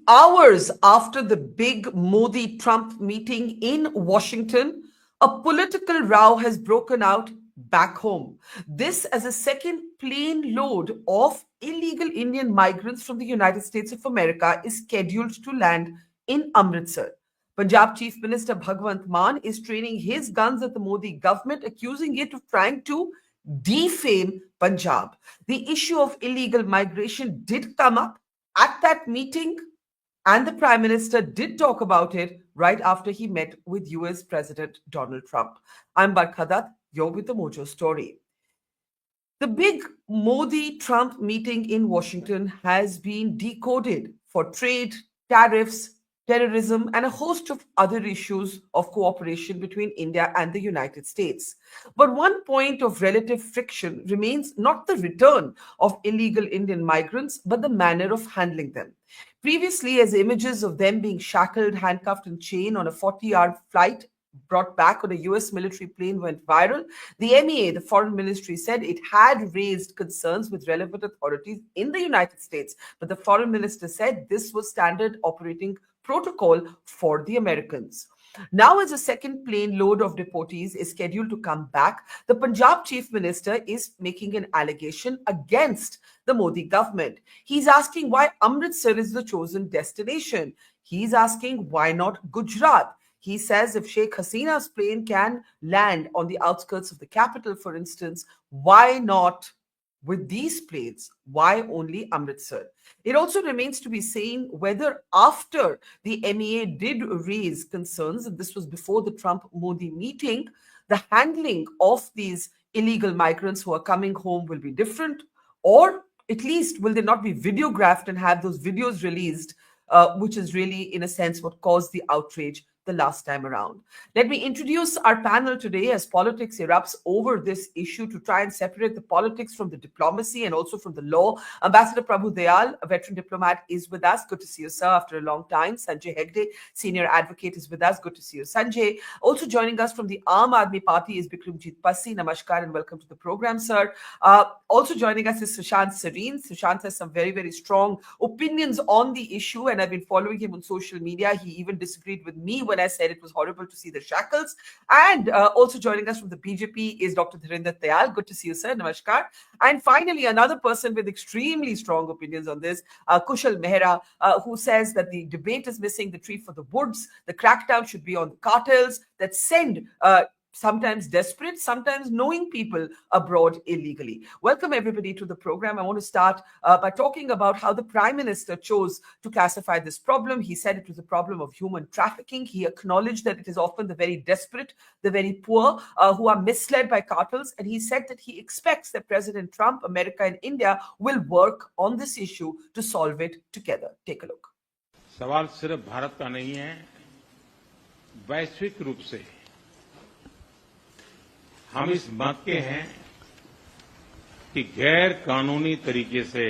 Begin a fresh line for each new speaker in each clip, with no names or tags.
Hours after the big Modi-Trump meeting in Washington, a political row has broken out back home. This as a second plane load of illegal Indian migrants from the United States of America is scheduled to land in Amritsar. Punjab Chief Minister Bhagwant Mann is training his guns at the Modi government, accusing it of trying to defame Punjab. The issue of illegal migration did come up at that meeting, and the Prime Minister did talk about it right after he met with US President Donald Trump. I'm Barkhadat, you're with the Mojo story. The big Modi-Trump meeting in Washington has been decoded for trade, tariffs, terrorism, and a host of other issues of cooperation between India and the United States. But one point of relative friction remains not the return of illegal Indian migrants, but the manner of handling them. Previously, as images of them being shackled, handcuffed, and chained on a 40-hour flight brought back on a US military plane went viral, the MEA, the Foreign Ministry, said it had raised concerns with relevant authorities in the United States. But the Foreign Minister said this was standard operating protocol for the Americans. Now, as a second plane load of deportees is scheduled to come back, the Punjab Chief Minister is making an allegation against the Modi government. He's asking why Amritsar is the chosen destination. He's asking why not Gujarat. He says if Sheikh Hasina's plane can land on the outskirts of the capital, for instance, why not with these planes? Why only Amritsar? It also remains to be seen whether after the MEA did raise concerns, and this was before the Trump-Modi meeting, the handling of these illegal migrants who are coming home will be different, or at least will they not be videographed and have those videos released, which is really, in a sense, what caused the outrage the last time around. Let me introduce our panel today as politics erupts over this issue to try and separate the politics from the diplomacy and also from the law. Ambassador Prabhu Dayal, a veteran diplomat, is with us. Good to see you, sir, after a long time. Sanjay Hegde, senior advocate, is with us. Good to see you, Sanjay. Also joining us from the Aam Aadmi Party is Bikramjit Passi. Namaskar and welcome to the program, sir. Also joining us is Sushant Sareen. Sushant has some very, very strong opinions on the issue, and I've been following him on social media. He even disagreed with me when I said it was horrible to see the shackles. And also joining us from the BJP is Dr. Dhirinder Dayal. Good to see you, sir. Namaskar. And finally, another person with extremely strong opinions on this, Kushal Mehra, who says that the debate is missing the tree for the woods. The crackdown should be on the cartels that send sometimes desperate, sometimes knowing people abroad illegally. Welcome everybody to the program. I want to start by talking about how the Prime Minister chose to classify this problem. He said it was a problem of human trafficking. He acknowledged that it is often the very desperate, the very poor who are misled by cartels. And he said that he expects that President Trump, America and India will work on this issue to solve it together. Take a look.
सवाल सिर्फ भारत का नहीं है, वैश्विक रूप से हम इस मत के हैं कि गैर कानूनी तरीके से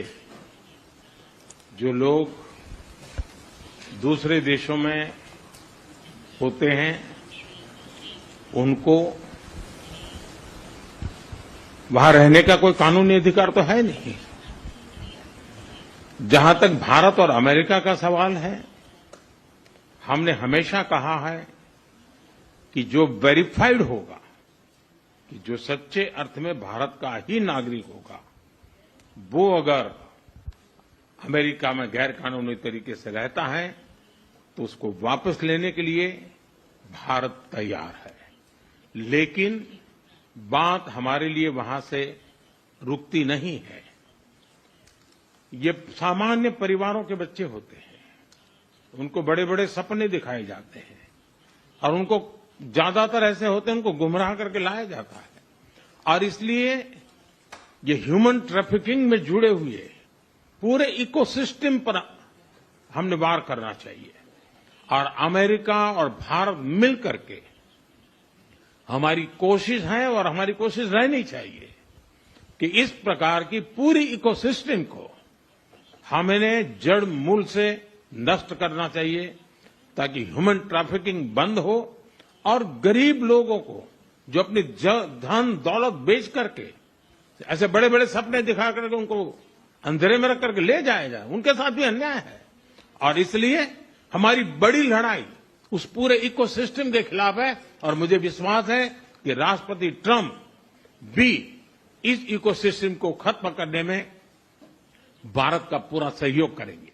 जो लोग दूसरे देशों में होते हैं उनको वहां रहने का कोई कानूनी अधिकार तो है नहीं। जहां तक भारत और अमेरिका का सवाल है, हमने हमेशा कहा है कि जो वेरीफाइड होगा, कि जो सच्चे अर्थ में भारत का ही नागरिक होगा, वो अगर अमेरिका में गैर कानूनी तरीके से रहता है तो उसको वापस लेने के लिए भारत तैयार है। लेकिन बात हमारे लिए वहां से रुकती नहीं है। ये सामान्य परिवारों के बच्चे होते हैं, उनको बड़े बड़े सपने दिखाए जाते हैं और उनको ज्यादातर ऐसे होते हैं उनको गुमराह करके लाया जाता है। और इसलिए ये ह्यूमन ट्रैफिकिंग में जुड़े हुए पूरे इकोसिस्टम पर हमने वार करना चाहिए। और अमेरिका और भारत मिल करके हमारी कोशिश है और हमारी कोशिश रहनी चाहिए कि इस प्रकार की पूरी इकोसिस्टम को हमें जड़ मूल से नष्ट करना चाहिए ताकि ह्यूमन ट्रैफिकिंग बंद हो और गरीब लोगों को जो अपनी धन दौलत बेच करके ऐसे बड़े बड़े सपने दिखा करके उनको अंधेरे में रख करके ले जाया जाए, उनके साथ भी अन्याय है। और इसलिए हमारी बड़ी लड़ाई उस पूरे इकोसिस्टम के खिलाफ है और मुझे विश्वास है कि राष्ट्रपति ट्रंप भी इस इकोसिस्टम को खत्म करने में भारत का पूरा सहयोग करेंगे.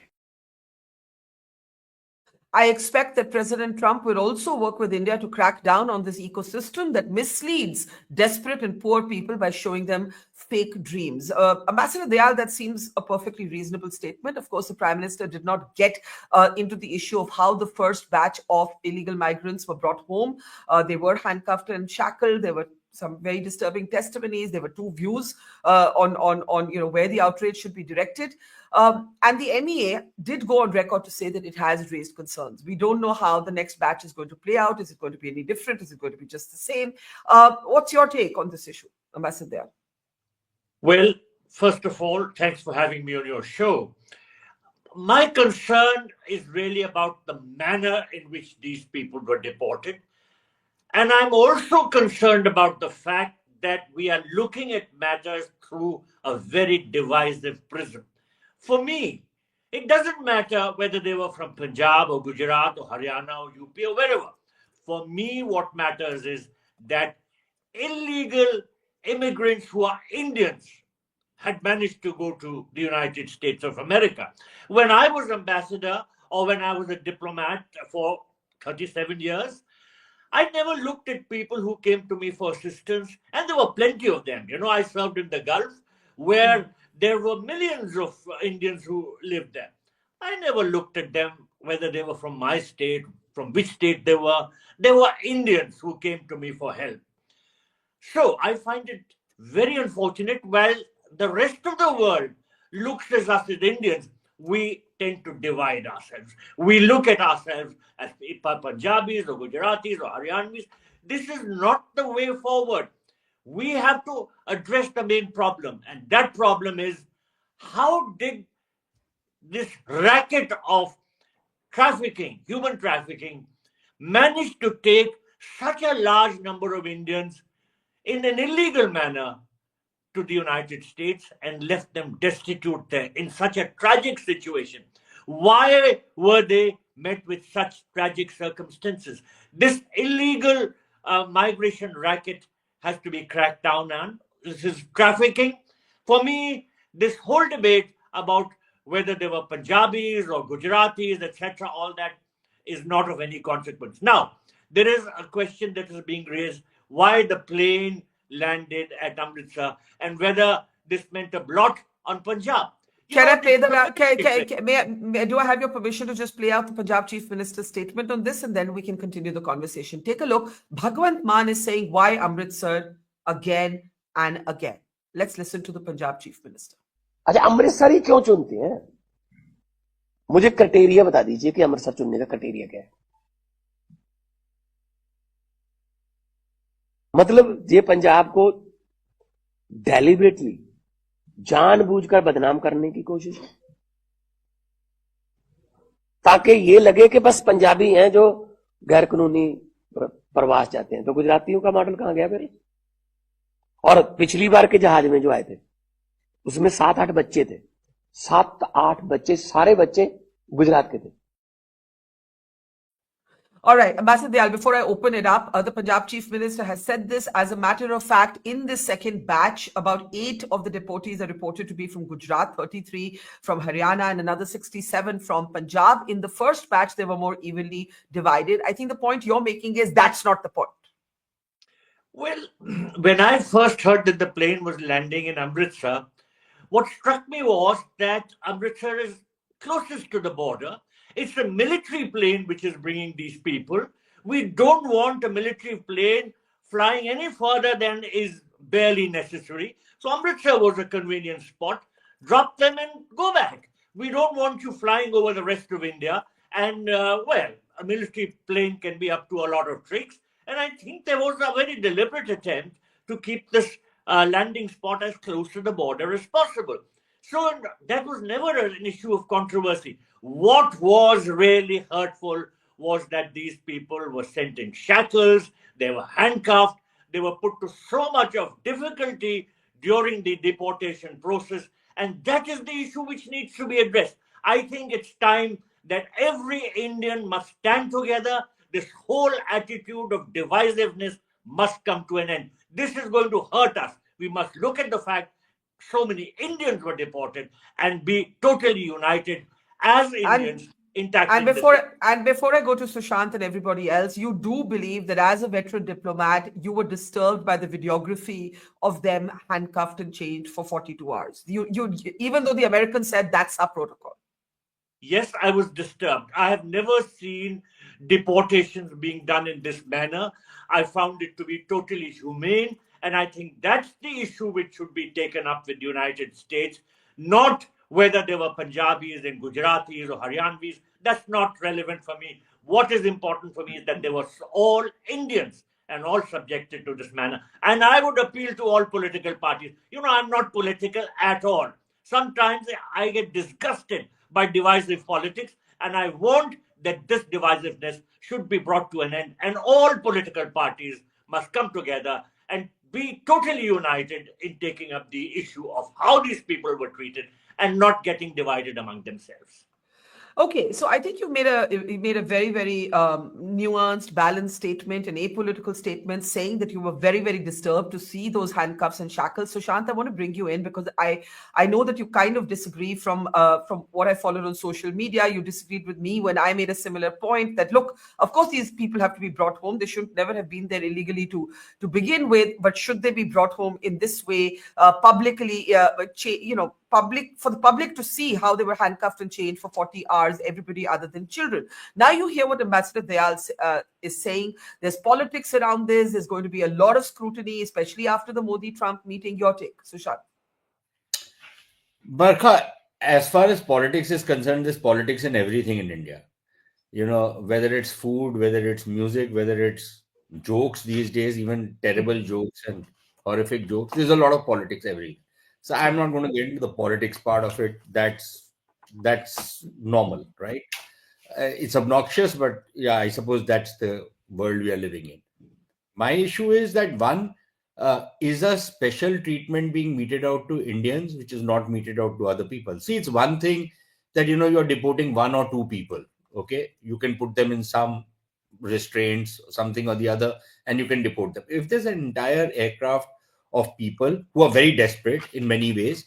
I expect that President Trump will also work with India to crack down on this ecosystem that misleads desperate and poor people by showing them fake dreams. Ambassador Dayal, that seems a perfectly reasonable statement. Of course, the Prime Minister did not get into the issue of how the first batch of illegal migrants were brought home. They were handcuffed and shackled. There were some very disturbing testimonies. There were two views on where the outrage should be directed. And the MEA did go on record to say that it has raised concerns. We don't know how the next batch is going to play out. Is it going to be any different? Is it going to be just the same? What's your take on this issue, Ambassador?
Well, first of all, thanks for having me on your show. My concern is really about the manner in which these people were deported. And I'm also concerned about the fact that we are looking at matters through a very divisive prism. For me, it doesn't matter whether they were from Punjab or Gujarat or Haryana or UP or wherever. For me, what matters is that illegal immigrants who are Indians had managed to go to the United States of America. When I was ambassador or when I was a diplomat for 37 years, I never looked at people who came to me for assistance, and there were plenty of them. You know, I served in the Gulf where there were millions of Indians who lived there. I never looked at them, whether they were from my state, from which state they were. They were Indians who came to me for help. So I find it very unfortunate while the rest of the world looks at us as Indians, we tend to divide ourselves. We look at ourselves as Punjabis or Gujaratis or Haryanvis. This is not the way forward. We have to address the main problem, and that problem is how did this racket of trafficking, human trafficking, manage to take such a large number of Indians in an illegal manner to the United States and left them destitute there in such a tragic situation? Why were they met with such tragic circumstances? This illegal migration racket has to be cracked down on. This is trafficking. For me, this whole debate about whether they were Punjabis or Gujaratis, etc., all that is not of any consequence. Now, there is a question that is being raised, why the plane landed at Amritsar and whether this meant a blot on Punjab.
Can I play do I have your permission to just play out the Punjab Chief Minister's statement on this, and then we can continue the conversation? Take a look. Bhagwant Mann is saying, why Amritsar again and again? Let's listen to the Punjab Chief Minister.
अच्छा, अमृतसर ही क्यों चुनते हैं? मुझे criteria बता दीजिए कि अमृतसर चुनने का क्राइटेरिया क्या है? मतलब ये पंजाब को डेलिबरेटली जानबूझकर बदनाम करने की कोशिश है, ताकि ये लगे कि बस पंजाबी हैं जो गैर कानूनी प्रवास जाते हैं. तो गुजरातियों का मॉडल कहां गया फिर? और पिछली बार के जहाज में जो आए थे उसमें 7-8 बच्चे थे. 7-8 बच्चे, सारे बच्चे गुजरात के थे.
All right, Ambassador Dayal, before I open it up, the Punjab Chief Minister has said this. As a matter of fact, in this second batch, about 8 of the deportees are reported to be from Gujarat, 33 from Haryana, and another 67 from Punjab. In the first batch, they were more evenly divided. I think the point you're making is that's not the point.
Well, when I first heard that the plane was landing in Amritsar, what struck me was that Amritsar is closest to the border. It's a military plane which is bringing these people. We don't want a military plane flying any further than is barely necessary. So Amritsar was a convenient spot. Drop them and go back. We don't want you flying over the rest of India. And, a military plane can be up to a lot of tricks. And I think there was a very deliberate attempt to keep this landing spot as close to the border as possible. So that was never an issue of controversy. What was really hurtful was that these people were sent in shackles, they were handcuffed, they were put to so much of difficulty during the deportation process, and that is the issue which needs to be addressed. I think it's time that every Indian must stand together. This whole attitude of divisiveness must come to an end. This is going to hurt us. We must look at the fact so many Indians were deported and be totally united as Indians in tackling this.
And before I go to Sushant and everybody else, you do believe that as a veteran diplomat, you were disturbed by the videography of them handcuffed and chained for 42 hours. You even though the Americans said that's our protocol.
Yes, I was disturbed. I have never seen deportations being done in this manner. I found it to be totally humane. And I think that's the issue which should be taken up with the United States, not whether they were Punjabis and Gujaratis or Haryanvis. That's not relevant for me. What is important for me is that they were all Indians and all subjected to this manner. And I would appeal to all political parties. I'm not political at all. Sometimes I get disgusted by divisive politics, and I want that this divisiveness should be brought to an end, and all political parties must come together and be totally united in taking up the issue of how these people were treated and not getting divided among themselves.
Okay, so I think you made a very, very nuanced, balanced statement, an apolitical statement, saying that you were very, very disturbed to see those handcuffs and shackles. Sushant, I want to bring you in because I know that you kind of disagree from what I followed on social media. You disagreed with me when I made a similar point that, look, of course these people have to be brought home. They should never have been there illegally to begin with, but should they be brought home in this way, publicly, for the public to see how they were handcuffed and chained for 40 hours, everybody other than children. Now you hear what Ambassador Dayal is saying. There's politics around this. There's going to be a lot of scrutiny, especially after the Modi-Trump meeting. Your take, Sushant.
Barkha, as far as politics is concerned, there's politics in everything in India. Whether it's food, whether it's music, whether it's jokes these days, even terrible jokes and horrific jokes, there's a lot of politics everywhere. So I'm not going to get into the politics part of it. That's normal, right? It's obnoxious, but yeah, I suppose that's the world we are living in. My issue is that one is a special treatment being meted out to Indians, which is not meted out to other people. See, it's one thing that you're deporting one or two people. Okay, you can put them in some restraints, something or the other, and you can deport them. If there's an entire aircraft of people who are very desperate in many ways,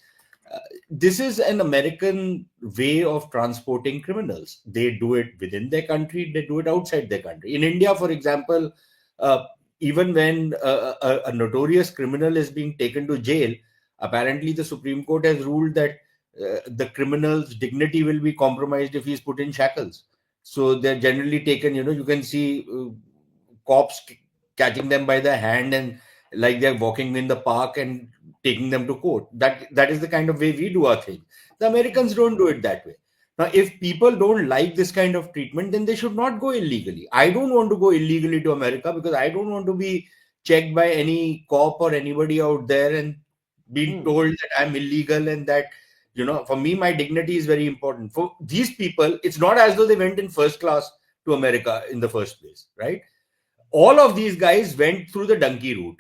this is an American way of transporting criminals. They do it within their country, they do it outside their country. In India, for example, even when a notorious criminal is being taken to jail, apparently the Supreme Court has ruled that the criminal's dignity will be compromised if he's put in shackles. So they're generally taken, you can see cops catching them by the hand and like they're walking in the park and taking them to court. That is the kind of way we do our thing. The Americans don't do it that way. Now, if people don't like this kind of treatment, then they should not go illegally. I don't want to go illegally to America because I don't want to be checked by any cop or anybody out there and being told that I'm illegal and that, for me, my dignity is very important. For these people, it's not as though they went in first class to America in the first place, right? All of these guys went through the donkey route.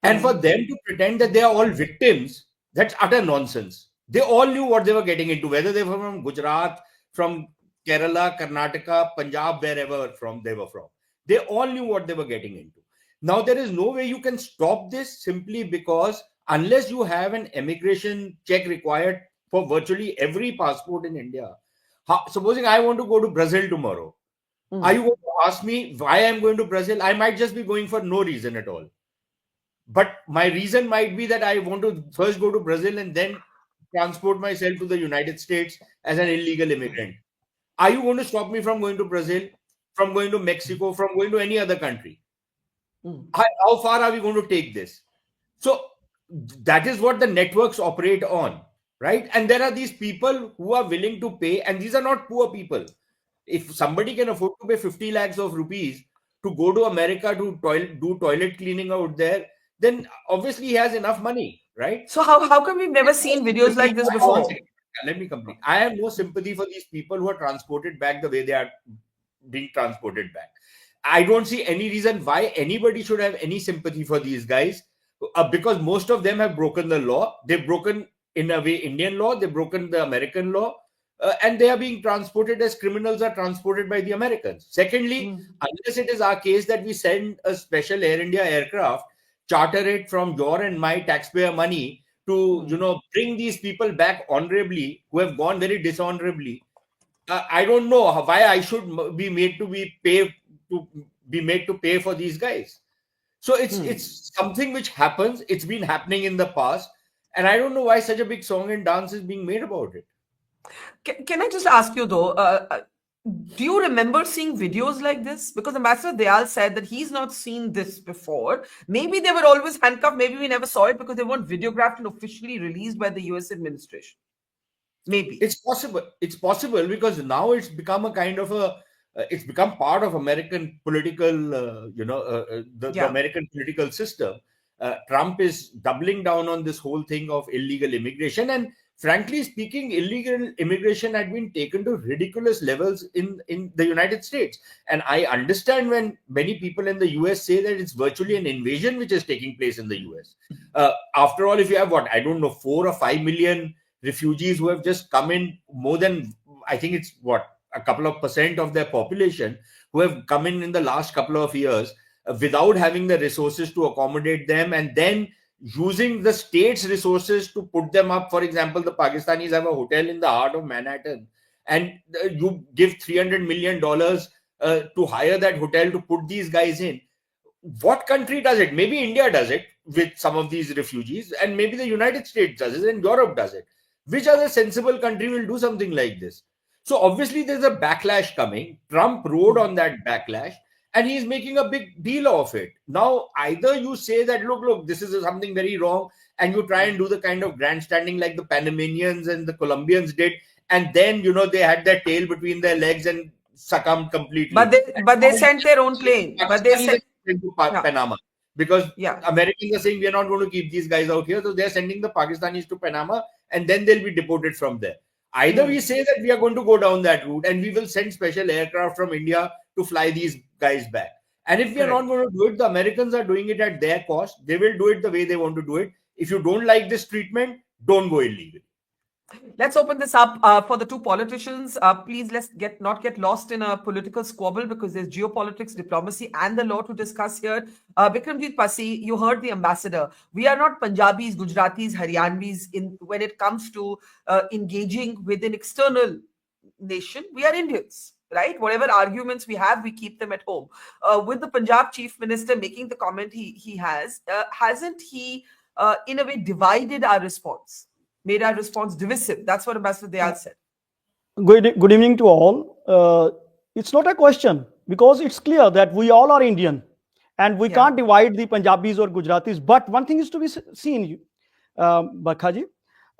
And for them to pretend that they are all victims, that's utter nonsense. They all knew what they were getting into, whether they were from Gujarat, from Kerala, Karnataka, Punjab, wherever they were from. They all knew what they were getting into. Now, there is no way you can stop this simply because unless you have an immigration check required for virtually every passport in India. Supposing I want to go to Brazil tomorrow, are you going to ask me why I'm going to Brazil? I might just be going for no reason at all. But my reason might be that I want to first go to Brazil and then transport myself to the United States as an illegal immigrant. Are you going to stop me from going to Brazil, from going to Mexico, from going to any other country? How far are we going to take this? So that is what the networks operate on, right? And there are these people who are willing to pay, and these are not poor people. If somebody can afford to pay 50 lakhs of rupees to go to America to do toilet cleaning out there, then obviously he has enough money, right?
So how come we've never seen videos like this before?
Let me complete. I have no sympathy for these people who are transported back the way they are being transported back. I don't see any reason why anybody should have any sympathy for these guys because most of them have broken the law. They've broken, in a way, Indian law. They've broken the American law. and they are being transported as criminals are transported by the Americans. Secondly, unless it is our case that we send a special Air India aircraft, charter it from your and my taxpayer money to, bring these people back honorably who have gone very dishonorably. I don't know why I should be made to pay for these guys. So it's something which happens. It's been happening in the past, and I don't know why such a big song and dance is being made about it.
Can I just ask you though, do you remember seeing videos like this? Because Ambassador Dayal said that he's not seen this before. Maybe they were always handcuffed. Maybe we never saw it because they weren't videographed and officially released by the US administration. Maybe.
It's possible. It's possible because now it's become a kind of it's become part of American political, the American political system. Trump is doubling down on this whole thing of illegal immigration. And frankly speaking, illegal immigration had been taken to ridiculous levels in the United States. And I understand when many people in the US say that it's virtually an invasion which is taking place in the US. After all, if you have 4 or 5 million refugees who have just come in, more than, I think it's a couple of percent of their population who have come in the last couple of years without having the resources to accommodate them, and then using the state's resources to put them up. For example, the Pakistanis have a hotel in the heart of Manhattan, and you give $300 million to hire that hotel to put these guys in. What country does it? Maybe India does it with some of these refugees, and maybe the United States does it, and Europe does it. Which other sensible country will do something like this? So obviously there's a backlash coming. Trump rode on that backlash, and he's making a big deal of it. Now, either you say that, look, this is something very wrong, and you try and do the kind of grandstanding like the Panamanians and the Colombians did, and then, they had their tail between their legs and succumbed completely.
But they sent their own plane. But they sent
to Panama. Because Americans are saying we are not going to keep these guys out here. So they're sending the Pakistanis to Panama, and then they'll be deported from there. Either we say that we are going to go down that route and we will send special aircraft from India to fly these guys back. And if we are not going to do it, the Americans are doing it at their cost. They will do it the way they want to do it. If you don't like this treatment, don't go illegally.
Let's open this up for the two politicians. Please, let's not get lost in a political squabble because there's geopolitics, diplomacy, and the law to discuss here. Bikramjit Pasi, you heard the ambassador. We are not Punjabis, Gujaratis, Haryanvis when it comes to engaging with an external nation. We are Indians, right? Whatever arguments we have, we keep them at home. With the Punjab Chief Minister making the comment he has, hasn't he in a way divided our response? Made our response divisive. That's what Ambassador Dayal said.
Good evening to all. It's not a question because it's clear that we all are Indian and we can't divide the Punjabis or Gujaratis. But one thing is to be seen, Bakhaji,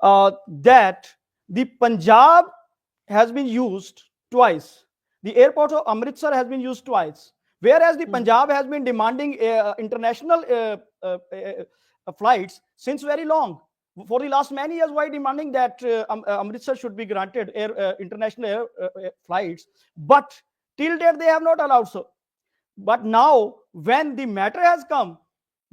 that the Punjab has been used twice. The airport of Amritsar has been used twice. Whereas the Punjab has been demanding international flights since very long. For the last many years, why demanding that Amritsar should be granted international air flights? But till date, they have not allowed so. But now, when the matter has come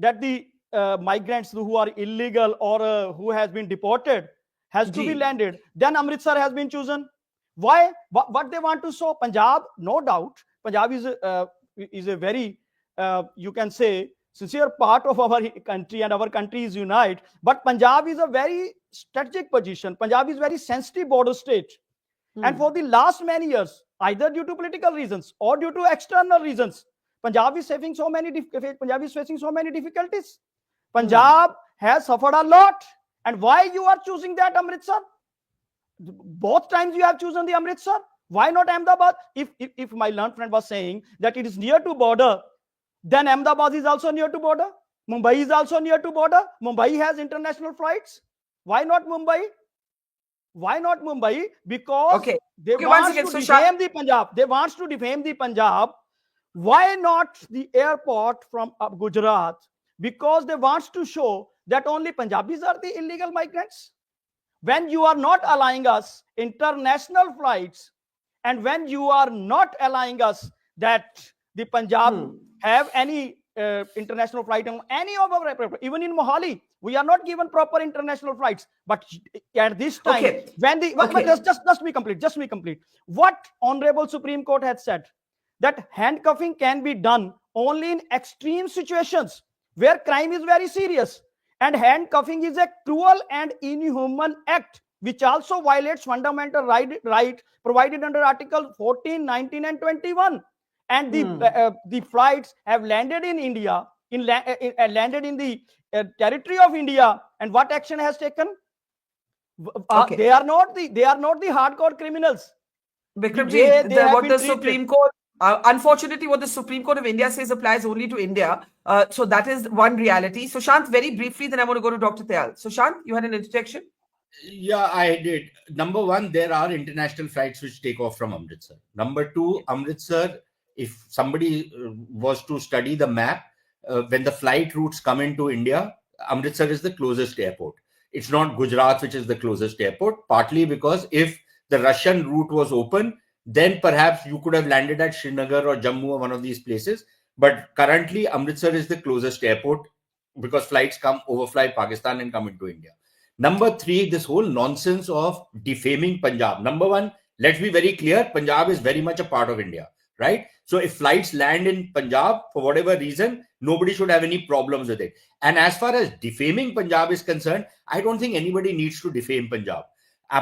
that the migrants who are illegal or who has been deported has to be landed, then Amritsar has been chosen. Why? What they want to show? Punjab, no doubt, Punjab is a very, you can say, sincere part of our country, and our country is united. But Punjab is a very strategic position. Punjab is very sensitive border state. And for the last many years, either due to political reasons or due to external reasons, Punjab is facing so many difficulties. Punjab has suffered a lot. And why you are choosing that Amritsar? Both times you have chosen the Amritsar. Why not Ahmedabad? If my learned friend was saying that it is near to border, then Ahmedabad is also near to border. Mumbai is also near to border. Mumbai has international flights. Why not Mumbai? Why not Mumbai? Because they want to defame the Punjab. They want to defame the Punjab. Why not the airport from Gujarat? Because they want to show that only Punjabis are the illegal migrants. When you are not allowing us international flights, and when you are not allowing us that the Punjab have any international flight on any of our airport, even in Mohali, We are not given proper international flights. But at this time,
Okay.
when the
Okay.
just be complete, just be complete. What Honorable Supreme Court had said, that handcuffing can be done only in extreme situations where crime is very serious, and handcuffing is a cruel and inhuman act which also violates fundamental right provided under Article 14, 19, and 21. And the flights have landed in India, landed in the territory of India, and what action has taken?
Okay.
They are not the hardcore criminals.
Bikramji,
They have
what
been
the
treated.
Supreme Court, unfortunately, what the Supreme Court of India says applies only to India. So that is one reality. So Shant, very briefly, then I want to go to Dr. Tyal. So Shant, you had an interjection?
Yeah, I did. Number one, there are international flights which take off from Amritsar. Number two, Amritsar, if somebody was to study the map, when the flight routes come into India, Amritsar is the closest airport. It's not Gujarat, which is the closest airport, partly because if the Russian route was open, then perhaps you could have landed at Srinagar or Jammu or one of these places. But currently, Amritsar is the closest airport because flights come, overfly Pakistan and come into India. Number three, this whole nonsense of defaming Punjab. Number one, let's be very clear, Punjab is very much a part of India, right? So if flights land in Punjab, for whatever reason, nobody should have any problems with it. And as far as defaming Punjab is concerned, I don't think anybody needs to defame Punjab.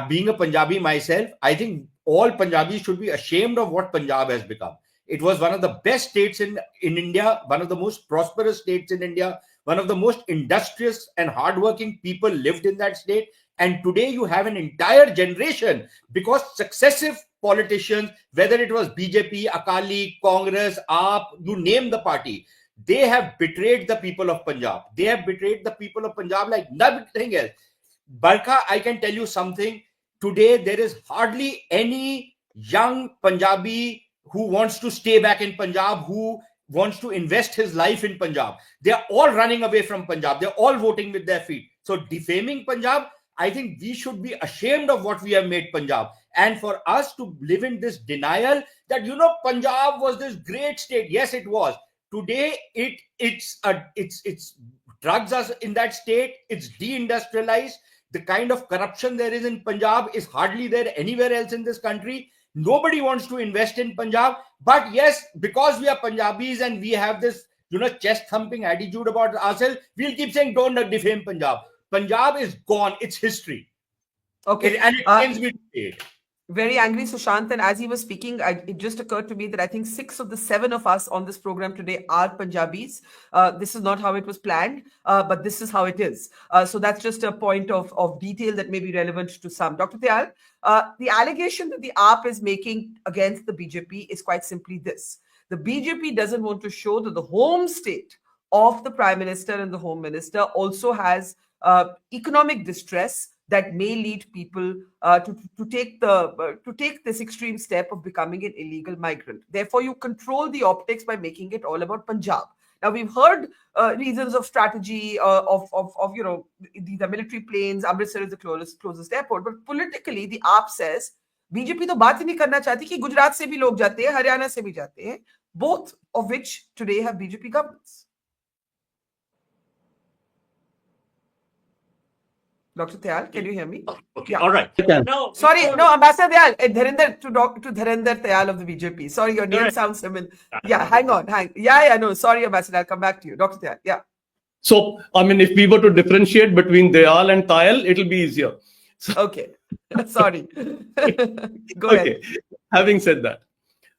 Being a Punjabi myself, I think all Punjabis should be ashamed of what Punjab has become. It was one of the best states in India, one of the most prosperous states in India, one of the most industrious and hardworking people lived in that state. And today you have an entire generation, because successive politicians, whether it was BJP, Akali, Congress, AAP, you name the party, they have betrayed the people of Punjab. They have betrayed the people of Punjab like nothing else. Barkha, I can tell you something. Today, there is hardly any young Punjabi who wants to stay back in Punjab, who wants to invest his life in Punjab. They are all running away from Punjab. They're all voting with their feet. So defaming Punjab, I think we should be ashamed of what we have made Punjab. And for us to live in this denial that, Punjab was this great state. Yes, it was. Today, it's drugs are in that state. It's deindustrialized. The kind of corruption there is in Punjab is hardly there anywhere else in this country. Nobody wants to invest in Punjab. But yes, because we are Punjabis and we have this, chest thumping attitude about ourselves, we'll keep saying, don't defame Punjab. Punjab is gone. It's history.
Okay.
And it pains me to say it.
Very angry, Sushant. And as he was speaking, it just occurred to me that I think 6 of the 7 of us on this program today are Punjabis. This is not how it was planned, but this is how it is. So that's just a point of detail that may be relevant to some. Dr. Tyal, the allegation that the AAP is making against the BJP is quite simply this. The BJP doesn't want to show that the home state of the Prime Minister and the Home Minister also has economic distress that may lead people to take this extreme step of becoming an illegal migrant. Therefore, you control the optics by making it all about Punjab. Now, we've heard reasons of strategy of the military planes. Amritsar is the closest airport, but politically, the AAP says BJP तो बात ही नहीं करना चाहती कि गुजरात से भी लोग जाते हैं, हरियाणा से भी जाते हैं, both of which today have BJP governments. Dr. Tyal, can you hear me?
Okay,
Yeah.
all right.
No, sorry, no, Ambassador Tyal, Dharinder to Dharinder Tyal of the BJP. Sorry, your name sounds similar. Yeah, hang on. No, sorry, Ambassador, I'll come back to you. Dr. Tyal, yeah.
So, if we were to differentiate between Dayal and Tyal, it'll be easier.
Okay, sorry. Go ahead.
Having said that,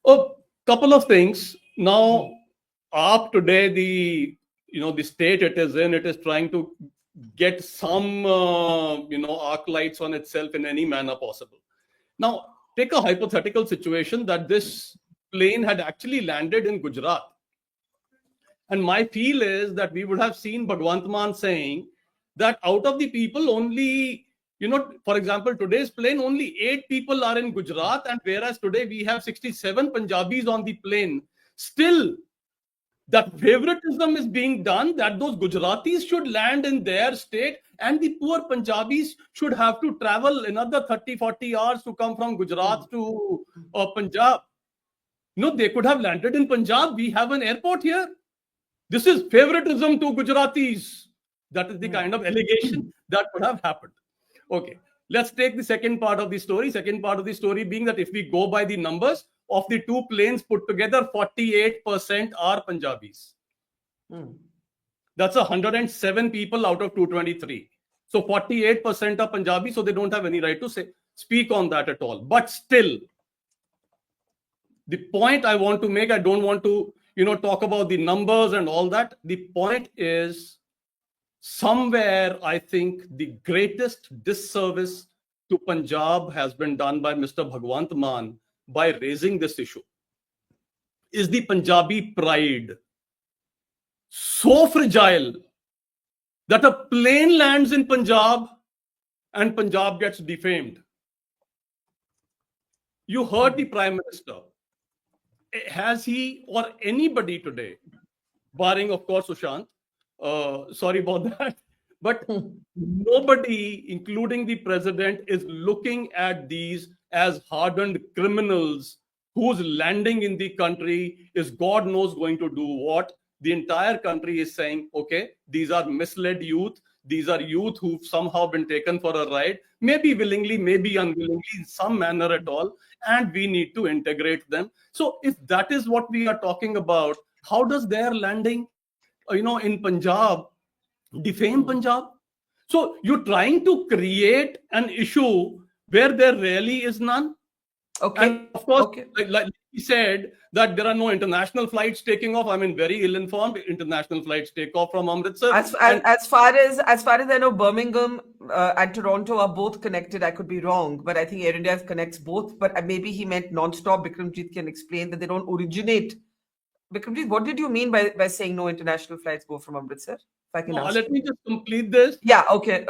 a couple of things. Now, AAP today, the state it is in, it is trying to get some, arc lights on itself in any manner possible. Now, take a hypothetical situation that this plane had actually landed in Gujarat. And my feel is that we would have seen Bhagwant Mann saying that out of the people, only, for example, today's plane, only 8 people are in Gujarat. And whereas today we have 67 Punjabis on the plane, still that favoritism is being done, that those Gujaratis should land in their state and the poor Punjabis should have to travel another 30-40 hours to come from Gujarat to Punjab. They could have landed in Punjab. We have an airport here. This is favoritism to Gujaratis. That is the kind of allegation that would have happened. Okay, let's take the second part of the story. Second part of the story being that if we go by the numbers of the two planes put together, 48% are Punjabis. That's 107 people out of 223. So 48% are Punjabi, so they don't have any right to speak on that at all. But still, the point I want to make, I don't want to, talk about the numbers and all that. The point is, somewhere I think the greatest disservice to Punjab has been done by Mr. Bhagwant Mann by raising this issue. Is the Punjabi pride so fragile that a plane lands in Punjab and Punjab gets defamed? You heard the Prime Minister. Has he or anybody today, barring of course Sushant, sorry about that, but nobody, including the president, is looking at these as hardened criminals whose landing in the country is God knows going to do what. The entire country is saying, okay, these are misled youth. These are youth who've somehow been taken for a ride, maybe willingly, maybe unwillingly, in some manner at all, and we need to integrate them. So if that is what we are talking about, how does their landing, in Punjab defame Punjab? So you're trying to create an issue where there really is none.
Okay.
And of course,
okay.
like he said, that there are no international flights taking off. I mean, very ill-informed. International flights take off from Amritsar.
As far as I know, Birmingham and Toronto are both connected. I could be wrong, but I think Air India connects both. But maybe he meant non-stop. Bikramjit can explain that they don't originate. Bikramjit, what did you mean by saying no international flights go from Amritsar? If I can ask.
Let me just complete this.
Yeah. Okay.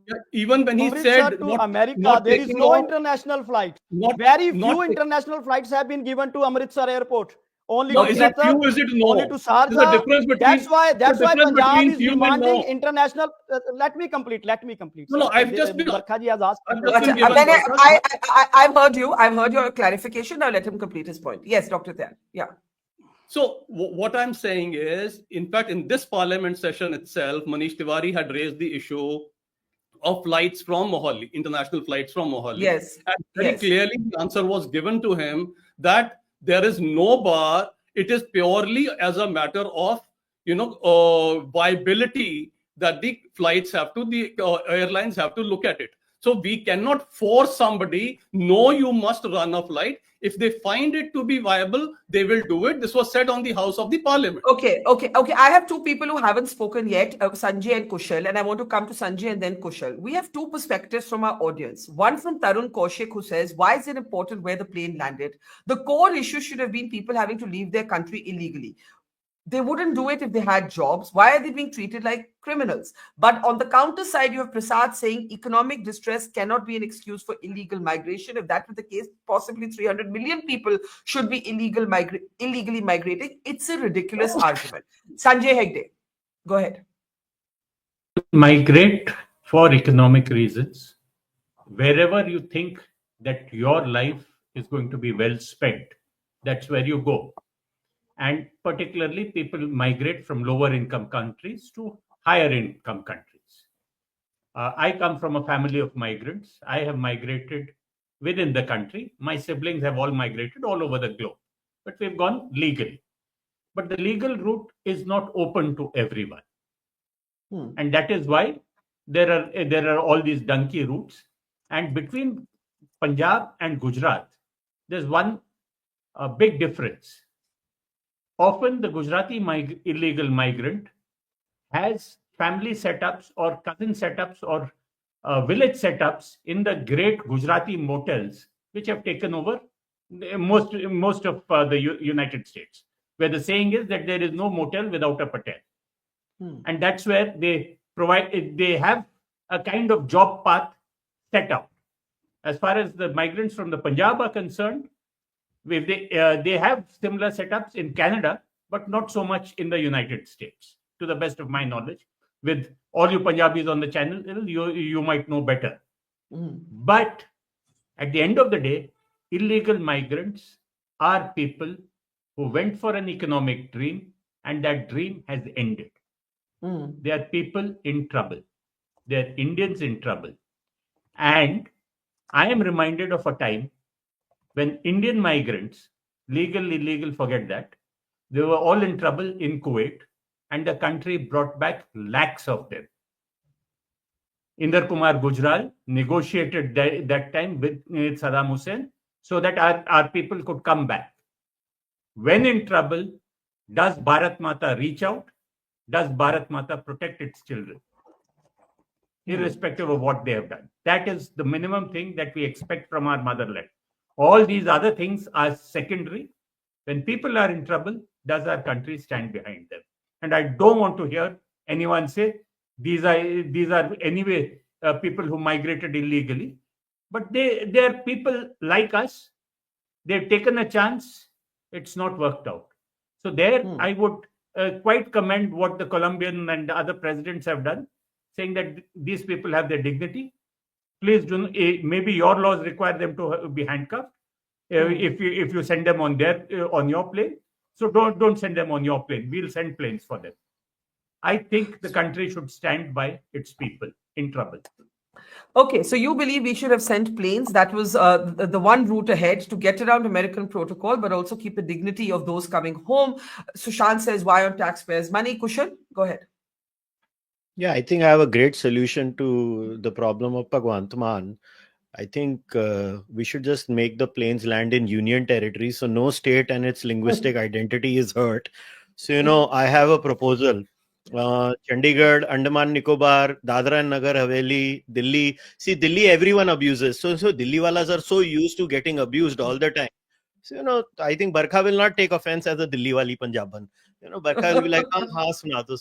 Yeah, even when he
Amritsar
said
to America, there is no international flight. Very few international flights have been given to Amritsar airport. Only to
is it few? Is it no?
Only to Sharjah.
There's a difference between,
that's why Punjab is demanding
no.
international. Let me complete.
No, I've just been.
Has asked.
I've heard you. I've heard your clarification. Now let him complete his point. Yes, Dr. Tyan. Yeah.
So what I'm saying is, in fact, in this parliament session itself, Manish Tiwari had raised the issue of flights from Mohali, international flights from Mohali.
Yes.
And very clearly the answer was given to him that there is no bar. It is purely as a matter of, viability that the flights have to, the airlines have to look at it. So we cannot force somebody, no, you must run a flight. If they find it to be viable, they will do it. This was said on the House of the Parliament.
Okay. I have two people who haven't spoken yet, Sanjay and Kushal, and I want to come to Sanjay and then Kushal. We have two perspectives from our audience. One from Tarun Kaushik, who says, why is it important where the plane landed? The core issue should have been people having to leave their country illegally. They wouldn't do it if they had jobs. Why are they being treated like criminals? But on the counter side, you have Prasad saying economic distress cannot be an excuse for illegal migration. If that were the case, possibly 300 million people should be illegally migrating. It's a ridiculous argument. Sanjay Hegde, go ahead.
Migrate for economic reasons. Wherever you think that your life is going to be well spent, that's where you go. And particularly people migrate from lower income countries to higher income countries. I come from a family of migrants. I have migrated within the country. My siblings have all migrated all over the globe, but we've gone legally. But the legal route is not open to everyone. And that is why there are all these donkey routes. And between Punjab and Gujarat, there's one big difference. Often the Gujarati illegal migrant has family setups or cousin setups or village setups in the great Gujarati motels, which have taken over most of the United States, where the saying is that there is no motel without a patel. And that's where they have a kind of job path set up. As far as the migrants from the Punjab are concerned, they have similar setups in Canada, but not so much in the United States, to the best of my knowledge. With all you Punjabis on the channel, you might know better. But at the end of the day, illegal migrants are people who went for an economic dream, and that dream has ended. They are people in trouble. They are Indians in trouble. And I am reminded of a time when Indian migrants, legal, illegal, forget that, they were all in trouble in Kuwait, and the country brought back lakhs of them. Inder Kumar Gujral negotiated that time with Saddam Hussein so that our people could come back. When in trouble, does Bharat Mata reach out? Does Bharat Mata protect its children? Irrespective of what they have done. That is the minimum thing that we expect from our motherland. All these other things are secondary. When people are in trouble, does our country stand behind them? And I don't want to hear anyone say these are anyway people who migrated illegally, but they are people like us. They've taken a chance. It's not worked out. So there, I would quite commend what the Colombian and other presidents have done, saying that these people have their dignity. Please do. Maybe your laws require them to be handcuffed if you send them on your plane. So don't send them on your plane. We'll send planes for them. I think the country should stand by its people in trouble.
Okay, so you believe we should have sent planes. That was the one route ahead to get around American protocol, but also keep the dignity of those coming home. Sushant says, why on taxpayers' money? Kushan, go ahead.
Yeah, I think I have a great solution to the problem of Bhagwant Mann. I think we should just make the planes land in union territory so no state and its linguistic identity is hurt. So, I have a proposal. Chandigarh, Andaman Nicobar, Dadra and Nagar Haveli, Delhi. See, Delhi, everyone abuses. So Delhi walas are so used to getting abused all the time. So, I think Barkha will not take offense as a Delhi wali Punjaban. Barkha will be like, suna do.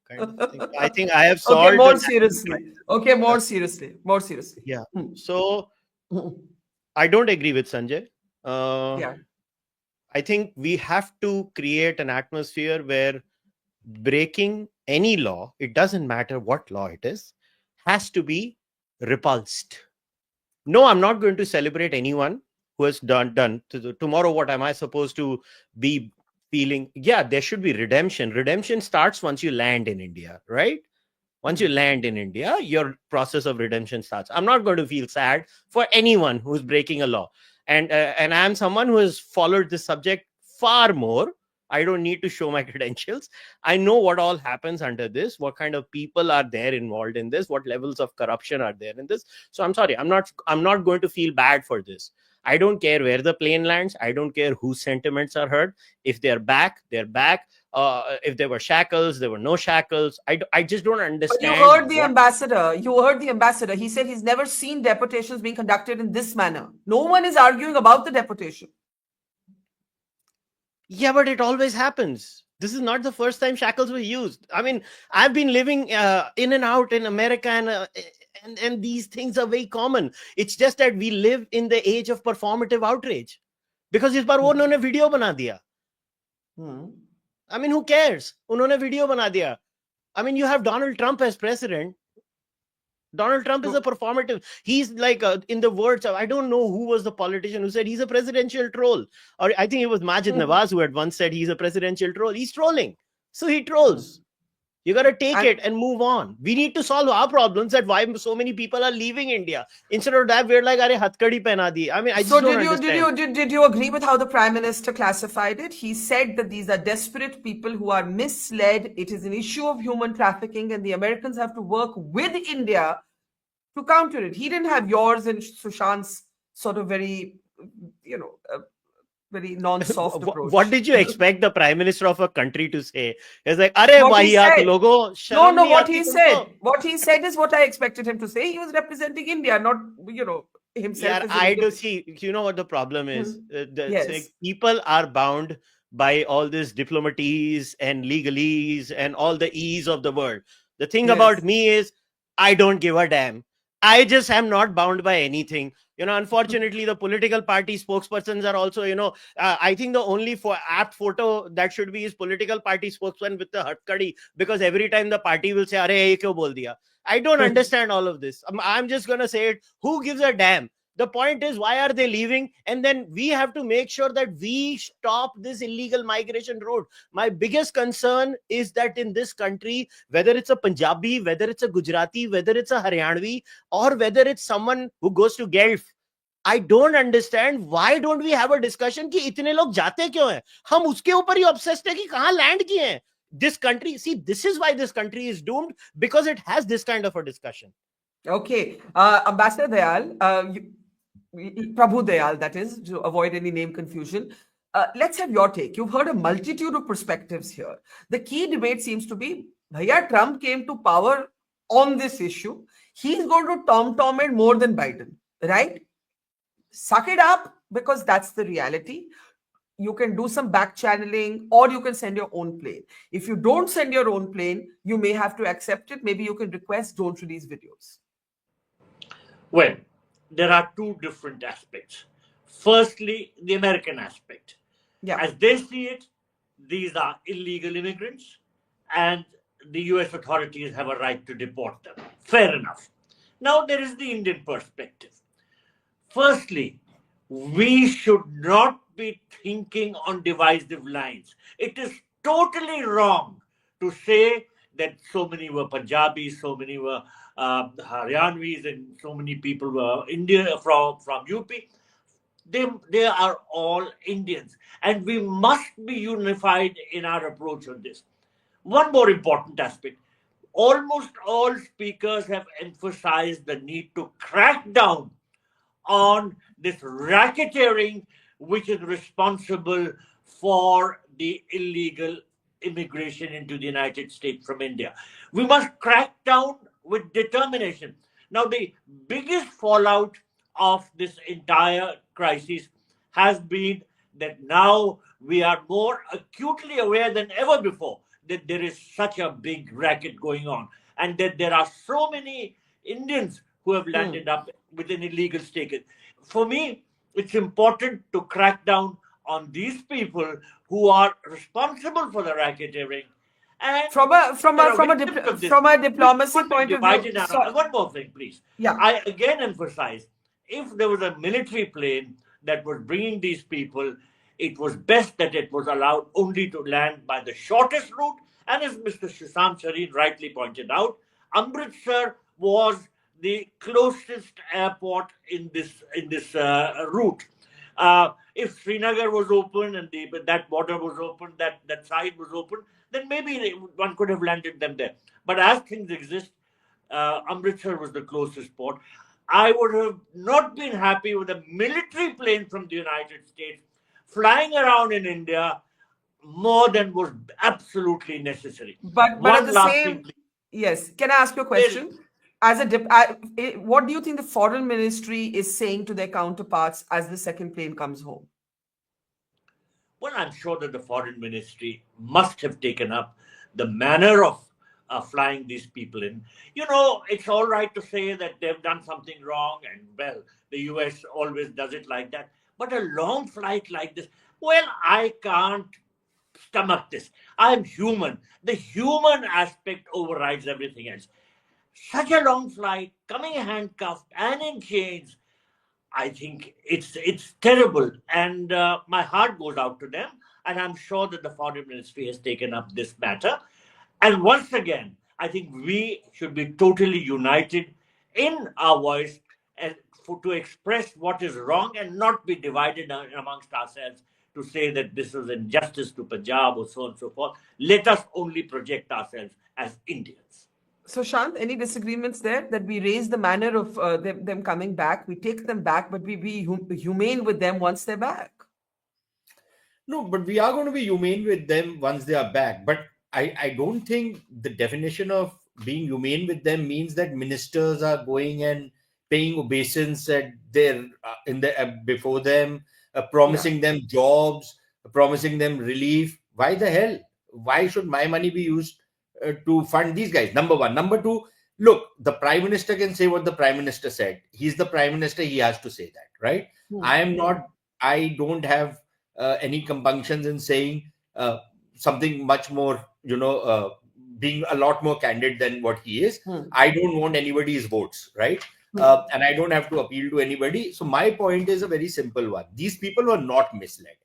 Kind of thing. I think I have solved.
Okay, more seriously. Okay, more seriously. More seriously.
Yeah. So I don't agree with Sanjay.
Yeah.
I think we have to create an atmosphere where breaking any law, it doesn't matter what law it is, has to be repulsed. No, I'm not going to celebrate anyone who has done tomorrow. What am I supposed to be feeling? Yeah, there should be redemption. Redemption starts once you land in India, right? Once you land in India, your process of redemption starts. I'm not going to feel sad for anyone who's breaking a law. And I'm someone who has followed this subject far more. I don't need to show my credentials. I know what all happens under this, what kind of people are there involved in this, what levels of corruption are there in this. So I'm sorry, I'm not going to feel bad for this. I don't care where the plane lands. I don't care whose sentiments are hurt. If they're back, they're back. If there were shackles, there were no shackles. I just don't understand.
But you heard the ambassador. You heard the ambassador. He said he's never seen deportations being conducted in this manner. No one is arguing about the deportation.
Yeah, but it always happens. This is not the first time shackles were used. I mean, I've been living in and out in America, and these things are very common. It's just that we live in the age of performative outrage. Because इस बार वो उन्होंने video बना दिया. I mean, who cares? उन्होंने video बना दिया. I mean, you have Donald Trump as president. Donald Trump is a performative. He's like, in the words of, I don't know who was the politician who said he's a presidential troll. Or I think it was Majid Nawaz who had once said he's a presidential troll. He's trolling. So he trolls. You got to take it and move on. We need to solve our problems, that why so many people are leaving India. Instead of that, we're like, "Arey hatkadi pehna di." I mean, I just don't understand.
Did you agree with how the Prime Minister classified it? He said that these are desperate people who are misled. It is an issue of human trafficking, and the Americans have to work with India to counter it. He didn't have yours and Sushant's sort of very, very non-soft approach.
What did you expect the Prime Minister of a country to say? He's like, "Arey wahiyat logo."
No, what he said. What he said is what I expected him to say. He was representing India, not, himself.
Yeah, I do see. You know what the problem is? Like, people are bound by all this diplomaties and legalese and all the ease of the world. The thing about me is, I don't give a damn. I just am not bound by anything. Unfortunately, the political party spokespersons are also, I think the only apt photo that should be is political party spokesman with the hatkadi, because every time the party will say, "Arey, ye kyo bol diya?" I don't understand all of this. I'm just going to say it. Who gives a damn? The point is, why are they leaving? And then we have to make sure that we stop this illegal migration route. My biggest concern is that in this country, whether it's a Punjabi, whether it's a Gujarati, whether it's a Haryanvi, or whether it's someone who goes to Gulf, I don't understand why don't we have a discussion कि इतने लोग जाते क्यों हैं? हम उसके ऊपर ही obsessed है कि कहाँ land किए हैं. This country, see, this is why this country is doomed, because it has this kind of a discussion.
Okay, Ambassador Dayal, Prabhu Dayal, that is, to avoid any name confusion. Let's have your take. You've heard a multitude of perspectives here. The key debate seems to be, Bhaiya, Trump came to power on this issue. He's going to tom-tom it more than Biden, right? Suck it up, because that's the reality. You can do some back channeling, or you can send your own plane. If you don't send your own plane, you may have to accept it. Maybe you can request don't release videos.
Well, there are two different aspects. Firstly, the American aspect.
Yeah.
As they see it, these are illegal immigrants, and the US authorities have a right to deport them. Fair enough. Now there is the Indian perspective. Firstly, we should not be thinking on divisive lines. It is totally wrong to say that so many were Punjabis, so many were Haryanvis, and so many people were from UP. They are all Indians, and we must be unified in our approach on this. One more important aspect. Almost all speakers have emphasized the need to crack down on this racketeering which is responsible for the illegal immigration into the United States from India. We must crack down with determination. Now, the biggest fallout of this entire crisis has been that now we are more acutely aware than ever before that there is such a big racket going on, and that there are so many Indians who have landed up with an illegal status. For me, it's important to crack down on these people who are responsible for the racketeering. And
from a diplomacy point of view.
One more thing, please.
Yeah.
I again emphasize, if there was a military plane that was bringing these people, it was best that it was allowed only to land by the shortest route. And as Mr. Shashank Shareen rightly pointed out, Amritsar was the closest airport in this route. If Srinagar was open and that border was open, that side was open, then maybe one could have landed them there. But as things exist, Amritsar was the closest port. I would have not been happy with a military plane from the United States flying around in India more than was absolutely necessary.
But at the same, yes. Can I ask you a question? What do you think the foreign ministry is saying to their counterparts as the second plane comes home?
Well, I'm sure that the foreign ministry must have taken up the manner of flying these people in. You know, it's all right to say that they've done something wrong, and well, the US always does it like that. But a long flight like this, well, I can't stomach this. I'm human. The human aspect overrides everything else. Such a long flight, coming handcuffed and in chains, I think it's terrible. And my heart goes out to them. And I'm sure that the foreign ministry has taken up this matter. And once again, I think we should be totally united in our voice and to express what is wrong and not be divided amongst ourselves to say that this is injustice to Punjab or so on and so forth. Let us only project ourselves as Indians.
So, Shant, any disagreements there? That we raise the manner of them coming back, we take them back, but we be humane with them once they're back?
No, but we are going to be humane with them once they are back. But I don't think the definition of being humane with them means that ministers are going and paying obeisance at before them, promising them jobs, promising them relief. Why the hell? Why should my money be used to fund these guys? Number one. Number two, look, the prime minister can say what the prime minister said. He's the prime minister. He has to say that, right? I don't have any compunctions in saying something much more, being a lot more candid than what he is. I don't want anybody's votes, right? and I don't have to appeal to anybody. So my point is a very simple one. These people were not misled.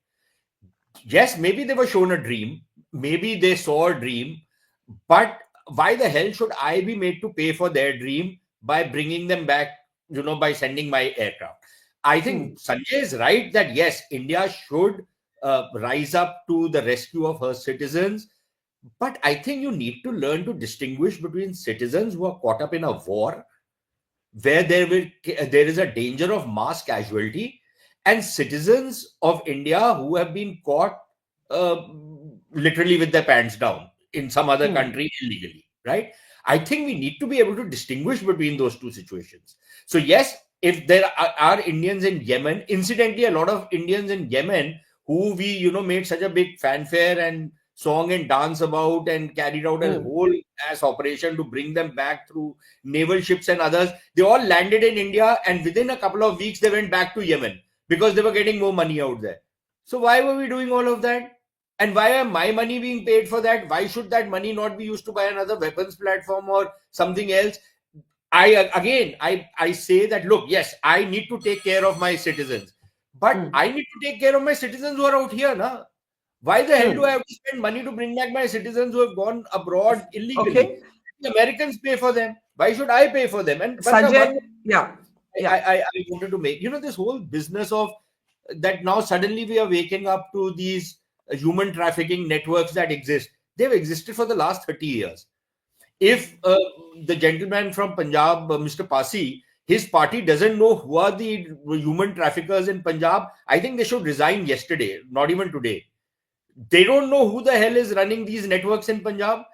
Yes, maybe they were shown a dream. Maybe they saw a dream. But why the hell should I be made to pay for their dream by bringing them back, by sending my aircraft? I think Sanjay is right that yes, India should rise up to the rescue of her citizens. But I think you need to learn to distinguish between citizens who are caught up in a war where there is a danger of mass casualty, and citizens of India who have been caught literally with their pants down in some other country illegally, right? I think we need to be able to distinguish between those two situations. So yes, if there are Indians in Yemen, incidentally, a lot of Indians in Yemen who we, made such a big fanfare and song and dance about and carried out a whole ass operation to bring them back through naval ships and others, they all landed in India, and within a couple of weeks they went back to Yemen because they were getting more money out there. So why were we doing all of that? And why am my money being paid for that? Why should that money not be used to buy another weapons platform or something else? I say that, look, yes, I need to take care of my citizens, but I need to take care of my citizens who are out here, na? Why the hell do I have to spend money to bring back my citizens who have gone abroad illegally?
Okay.
The Americans pay for them. Why should I pay for them? And
Sanjay,
I wanted to make, this whole business of that now suddenly we are waking up to these human trafficking networks that exist. They've existed for the last 30 years. If the gentleman from Punjab, Mr. Pasi, his party doesn't know who are the human traffickers in Punjab, I think they should resign yesterday, not even today. They don't know who the hell is running these networks in Punjab.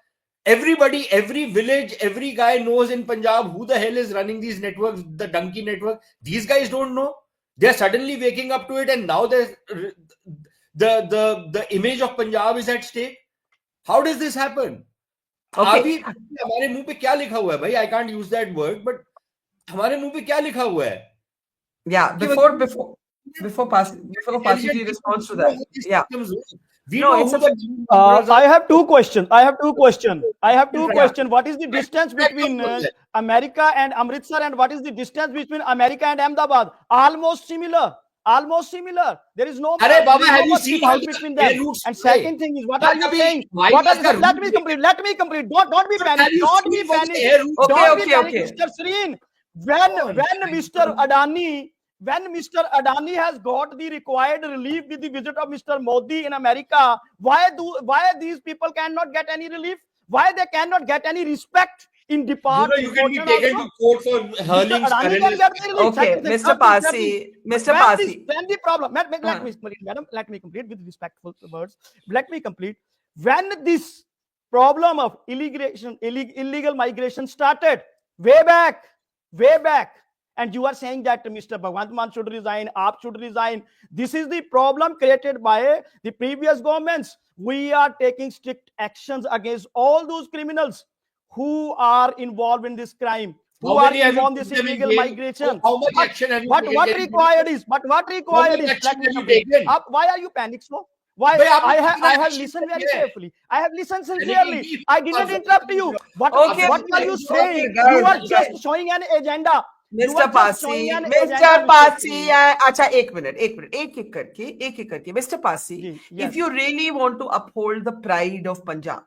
Everybody, every village, every guy knows in Punjab who the hell is running these networks, the donkey network. These guys don't know. They're suddenly waking up to it, and now the image of Punjab is at stake. How does this happen?
Okay.
हमारे मुंह पे क्या लिखा हुआ है भाई? I can't use that word, but हमारे मुंह पे क्या लिखा हुआ है?
Yeah, before Pasi responds to that. Yeah.
I have two questions. What is the distance between America and Amritsar, and what is the distance between America and Ahmedabad? Almost similar. There is no difference between them. And second thing is, what are you saying? Let me complete. Don't be panic.
Okay.
Mr. Serene, when Mr. Adani has got the required relief with the visit of Mr. Modi in America, why these people cannot get any relief? Why they cannot get any respect in departure?
You can be taken to court for hurling.
Okay, Mr. Pasi.
Then the problem. Let me complete with respectful words. Let me complete. When this problem of illegal migration started way back, and you are saying that Mr. Bhagwant Mann should resign, AAP should resign. This is the problem created by the previous governments. We are taking strict actions against all those criminals who are involved in this crime, who are involved in this illegal migration.
How much action have you taken?
What required is, why are you panic so? Why? I have listened very carefully. I have listened sincerely. I didn't interrupt you. What are you saying? You are just showing an agenda.
Mr. Pasi, अच्छा एक minute एक करके Mr. Pasi, if you really want to uphold the pride of Punjab,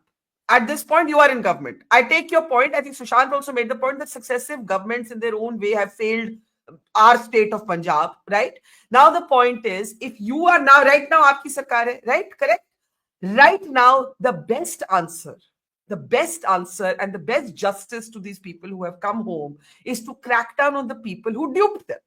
at this point you are in government. I take your point. I think Sushant also made the point that successive governments in their own way have failed our state of Punjab, right? Now the point is, if you are now, right now aapki sarkar hai, right? Correct? Right now, the best answer and the best justice to these people who have come home is to crack down on the people who duped them.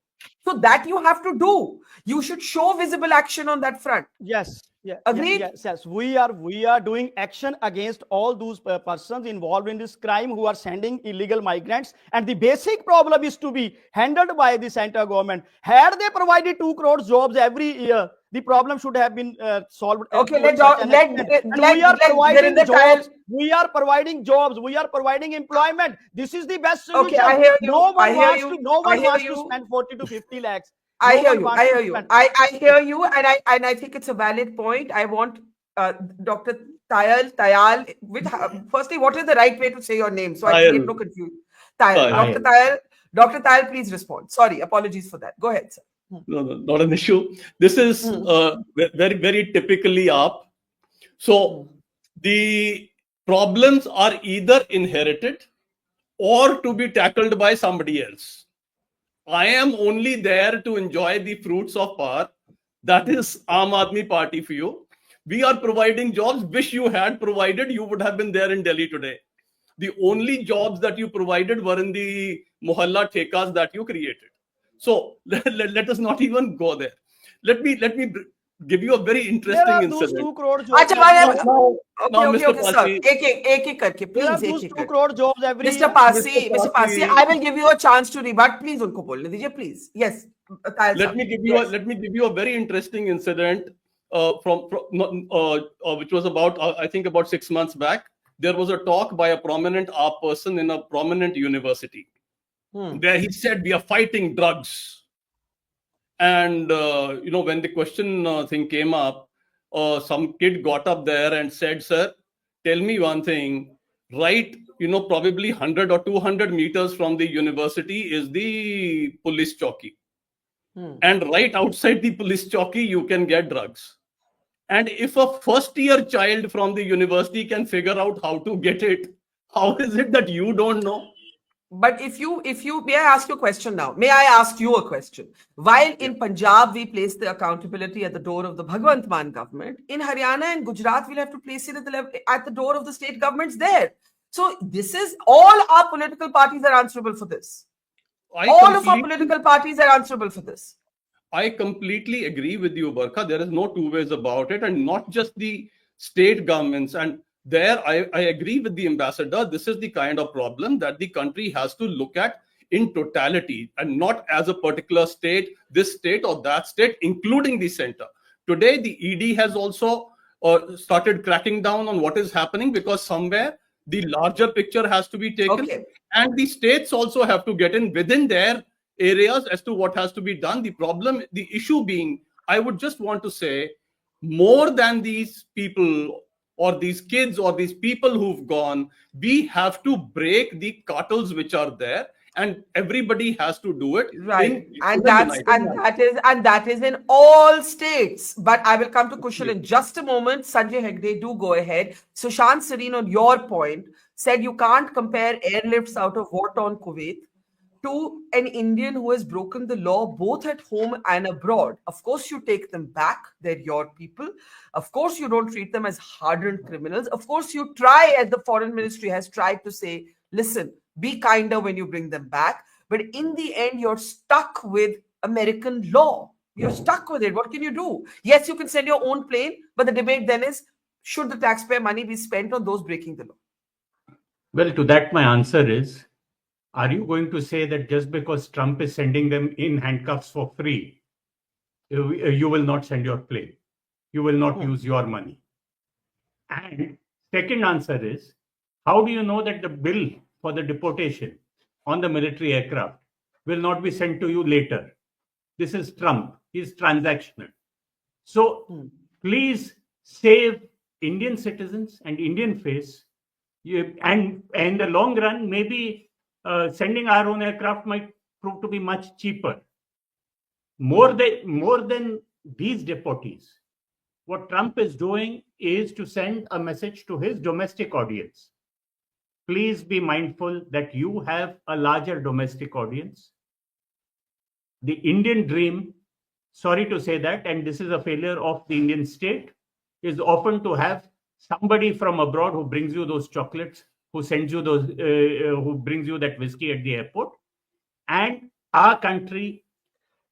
So that you have to do. You should show visible action on that front.
Yes.
Agreed?
Yes. We are doing action against all those persons involved in this crime who are sending illegal migrants. And the basic problem is to be handled by the central government. Had they provided 2 crore jobs every year, the problem should have been solved.
Okay,
we are providing jobs. We are providing employment. This is the best solution.
Okay, I hear you.
No one wants to spend 40 to 50 lakhs.
I hear you. I hear you, and I think it's a valid point. I want Dr. Tayal. Firstly, what is the right way to say your name? So I create no confusion. Tayal. Dr. Tayal, Dr. Tayal, please respond. Sorry, apologies for that. Go ahead, sir.
No, not an issue. This is very, very typically up. So the problems are either inherited or to be tackled by somebody else. I am only there to enjoy the fruits of power. That is Aam Aadmi Party for you. We are providing jobs. Wish you had provided, you would have been there in Delhi today. The only jobs that you provided were in the Mohalla Thekas that you created. So let us not even go there. Let me give you a very
There
interesting
are those
incident.
2 crore jobs.
Okay,
Mr.
sir.
Parsi,
Ek karke,
There are
please.
those 2 crore jobs every
Mr.
year.
Mr. Parsi, I will give you a chance to rebut. Please, unko bolne dijiye, please. Yes. Tayal
let
sir.
me give you a very interesting incident which was about I think about 6 months back. There was a talk by a prominent AAP person in a prominent university. There he said, we are fighting drugs. And when the question thing came up, some kid got up there and said, sir, tell me one thing, right, probably 100 or 200 meters from the university is the police chowki. And right outside the police chowki, you can get drugs. And if a first-year child from the university can figure out how to get it, how is it that you don't know?
But if you, may I ask you a question now? May I ask you a question? While in Punjab, we place the accountability at the door of the Bhagwant Mann government, in Haryana and Gujarat, we'll have to place it at the door of the state governments there. So this is, all our political parties are answerable for this. All of our political parties are answerable for this.
I completely agree with you, Barkha. There is no two ways about it. And not just the state governments. And there, I agree with the ambassador. This is the kind of problem that the country has to look at in totality and not as a particular state, this state or that state, including the center. Today, the ED has also started cracking down on what is happening because somewhere the larger picture has to be taken.
Okay.
And the states also have to get in within their areas as to what has to be done. The issue being, I would just want to say, more than these people or these kids or these people who've gone, we have to break the cartels which are there, and everybody has to do it.
Right. And that is in all states. But I will come to Kushal in just a moment. Sanjay Hegde, do go ahead. Sushant Sareen, on your point, said you can't compare airlifts out of war-torn Kuwait to an Indian who has broken the law both at home and abroad. Of course, you take them back. They're your people. Of course, you don't treat them as hardened criminals. Of course, you try, as the foreign ministry has tried to say, listen, be kinder when you bring them back. But in the end, you're stuck with American law. You're stuck with it. What can you do? Yes, you can send your own plane, but the debate then is, should the taxpayer money be spent on those breaking the law?
Well, to that, my answer is, are you going to say that just because Trump is sending them in handcuffs for free, you will not send your plane? You will not use your money? And second answer is, how do you know that the bill for the deportation on the military aircraft will not be sent to you later? This is Trump. He's transactional. So please save Indian citizens and Indian face. And in the long run, maybe sending our own aircraft might prove to be much cheaper. More than these deportees, what Trump is doing is to send a message to his domestic audience. Please be mindful that you have a larger domestic audience. The Indian dream, sorry to say that, and this is a failure of the Indian state, is often to have somebody from abroad who brings you those chocolates, who sends you those, who brings you that whiskey at the airport. And our country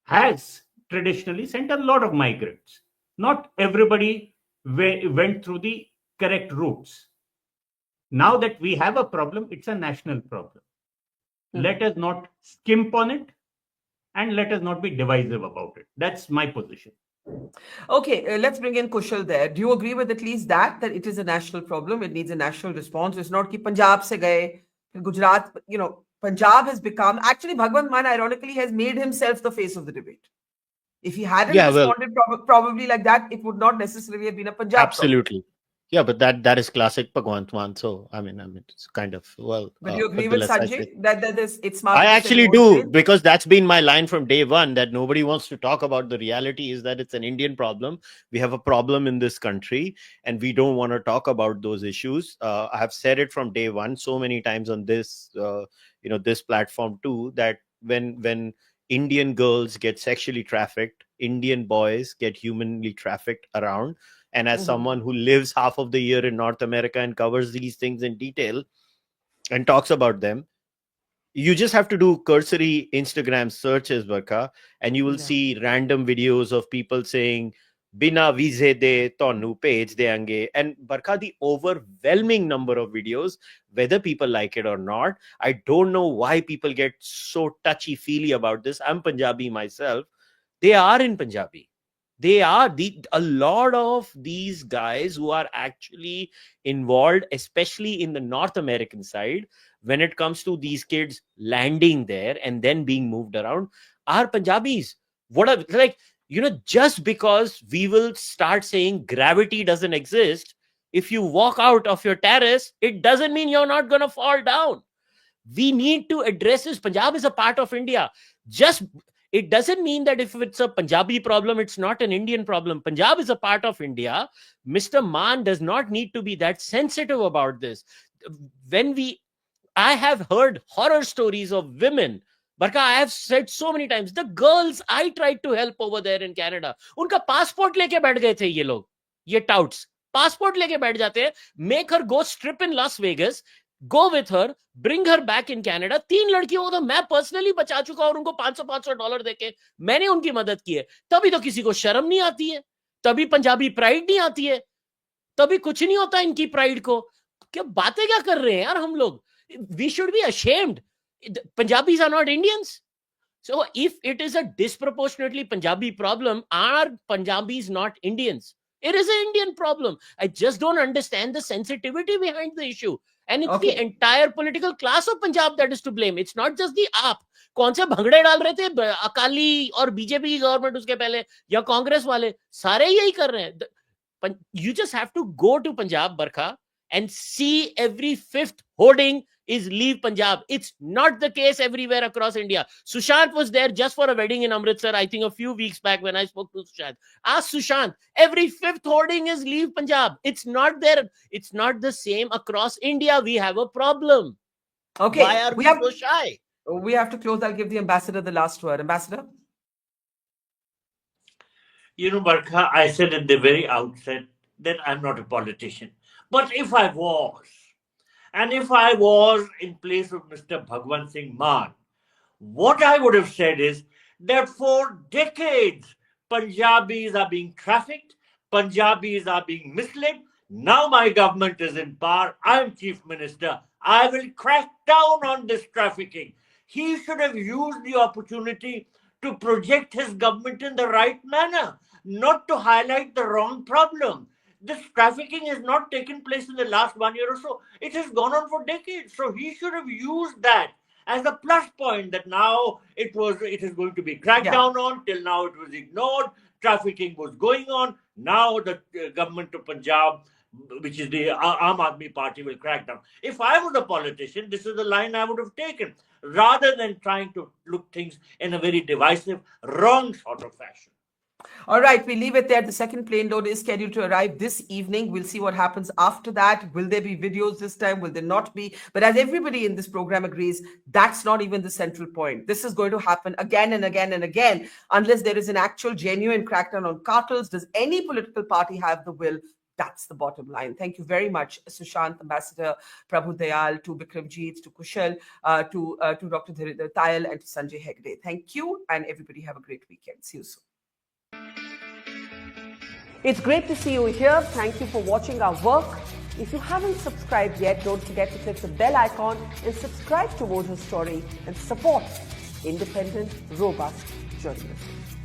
has traditionally sent a lot of migrants. Not everybody went through the correct routes. Now that we have a problem, it's a national problem. Let us not skimp on it, and let us not be divisive about it. That's my position.
Okay, let's bring in Kushal there. Do you agree with at least that it is a national problem? It needs a national response. It's not that Punjab se gaye, Gujarat, Punjab has become, actually Bhagwant Mann ironically has made himself the face of the debate. If he hadn't responded probably like that, it would not necessarily have been a Punjab
Absolutely. Yeah, but that is classic Bhagwant Mann. So I mean, it's kind of
But you agree with
nevertheless, I say-
Sanjay that it's smarter
I
to send
actually
more
do,
planes?
because that's been my line from day one, that nobody wants to talk about. The reality is that it's an Indian problem. We have a problem in this country, and we don't want to talk about those issues. I have said it from day one so many times on this, this platform too, that when Indian girls get sexually trafficked, Indian boys get humanly trafficked around. And as someone who lives half of the year in North America and covers these things in detail and talks about them, you just have to do cursory Instagram searches, Barkha, and you will see random videos of people saying, Bina vize de tonu page deange. And Barkha, the overwhelming number of videos, whether people like it or not, I don't know why people get so touchy-feely about this. I'm Punjabi myself. They are in Punjabi. They are a lot of these guys who are actually involved, especially in the North American side, when it comes to these kids landing there and then being moved around, are Punjabis. Just because we will start saying gravity doesn't exist, if you walk out of your terrace, it doesn't mean you're not going to fall down. We need to address this. Punjab is a part of India. It doesn't mean that if it's a Punjabi problem, it's not an Indian problem. Punjab is a part of India. Mr. Mann does not need to be that sensitive about this. I have heard horror stories of women. Barkha, I have said so many times, the girls I tried to help over there in Canada, unka passport leke baith gaye the ye log, ye touts. Passport leke baith jate hain, make her go strip in Las Vegas, go with her, bring her back in Canada. 3 लड़कियों को तो मैं personally बचा चुका और उनको $500 देके मैंने उनकी मदद की है. तभी तो किसी को शर्म नहीं आती है, तभी पंजाबी प्राइड नहीं आती है, तभी कुछ नहीं होता इनकी प्राइड को. क्या बातें क्या कर रहे हैं यार हम लोग? We should be ashamed. Punjabis are not Indians. So if it is a disproportionately Punjabi problem, are Punjabis not Indians? It is an Indian problem. I just don't understand the sensitivity behind the issue. And it's the entire political class of Punjab that is to blame. It's not just the AAP. कौन से भंगड़े डाल रहे थे अकाली और BJP की government उसके पहले या कांग्रेस वाले, सारे यही कर रहे हैं. You just have to go to Punjab, Barkha, and see every 5th hoarding is leave Punjab. It's not the case everywhere across India. Sushant was there just for a wedding in Amritsar, I think a few weeks back when I spoke to Sushant. Ask Sushant, every 5th hoarding is leave Punjab. It's not there. It's not the same across India. We have a problem.
Okay.
Why are we so shy?
We have to close. I'll give the ambassador the last word. Ambassador?
Barkha, I said at the very outset that I'm not a politician. But if I was, and if I was in place of Mr. Bhagwant Singh Mann, what I would have said is that for decades, Punjabis are being trafficked, Punjabis are being misled. Now my government is in power. I'm chief minister. I will crack down on this trafficking. He should have used the opportunity to project his government in the right manner, not to highlight the wrong problem. This trafficking has not taken place in the last 1 year or so. It has gone on for decades. So he should have used that as a plus point, that now it is going to be cracked down on. Till now it was ignored. Trafficking was going on. Now the government of Punjab, which is the Aam Aadmi Party, will crack down. If I was a politician, this is the line I would have taken, rather than trying to look things in a very divisive, wrong sort of fashion.
All right, we leave it there. The second plane load is scheduled to arrive this evening. We'll see what happens after that. Will there be videos this time? Will there not be? But as everybody in this program agrees, that's not even the central point. This is going to happen again and again and again, unless there is an actual genuine crackdown on cartels. Does any political party have the will? That's the bottom line. Thank you very much, Sushant, Ambassador Prabhu Dayal, to Bikramjeet, to Kushal, to Dr. Dhiridhar Tayal, and to Sanjay Hegde. Thank you, and everybody have a great weekend. See you soon. It's great to see you here. Thank you for watching our work. If you haven't subscribed yet, don't forget to click the bell icon and subscribe to Voter Story and support independent, robust journalism.